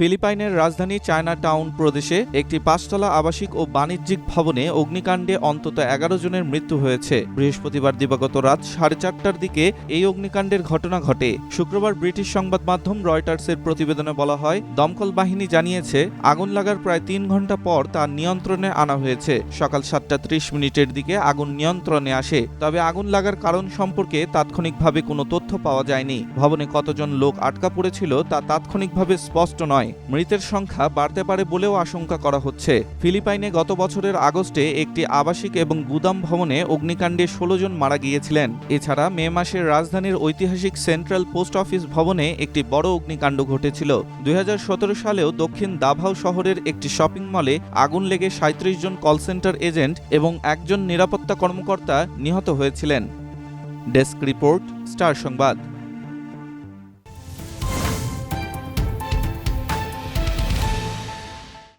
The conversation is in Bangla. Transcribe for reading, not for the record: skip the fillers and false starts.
ফিলিপাইনের রাজধানী চায়নাটাউন প্রদেশে একটি ৫তলা আবাসিক ও বাণিজ্যিক ভবনে অগ্নিকাণ্ডে অন্তত ১১ জনের মৃত্যু হয়েছে। বৃহস্পতিবার দিবাগত রাত ৪:৩০টার দিকে এই অগ্নিকাণ্ডের ঘটনা ঘটে। শুক্রবার ব্রিটিশ সংবাদ মাধ্যম রয়টার্সের প্রতিবেদনে বলা হয়, দমকল বাহিনী জানিয়েছে আগুন লাগার প্রায় ৩ ঘণ্টা পর তা নিয়ন্ত্রণে আনা হয়েছে। সকাল ৭:৩০ দিকে আগুন নিয়ন্ত্রণে আসে, তবে আগুন লাগার কারণ সম্পর্কে তাৎক্ষণিকভাবে কোনো তথ্য পাওয়া যায়নি। ভবনে কতজন লোক আটকা পড়েছিল তা তাৎক্ষণিকভাবে স্পষ্ট নয়। মৃতের সংখ্যা বাড়তে পারে বলেও আশঙ্কা করা হচ্ছে। ফিলিপাইনে গত বছরের আগস্টে একটি আবাসিক এবং গুদাম ভবনে অগ্নিকাণ্ডে ১৬ জন মারা গিয়েছিলেন। এছাড়া মে মাসে রাজধানীর ঐতিহাসিক সেন্ট্রাল পোস্ট অফিস ভবনে একটি বড় অগ্নিকাণ্ড ঘটেছিল। ২০১৭ সালেও দক্ষিণ দাভাও শহরের একটি শপিং মলে আগুন লেগে ৩৭ জন কল সেন্টার এজেন্ট এবং একজন নিরাপত্তা কর্মকর্তা নিহত হয়েছিলেন। ডেস্ক রিপোর্ট, স্টার সংবাদ।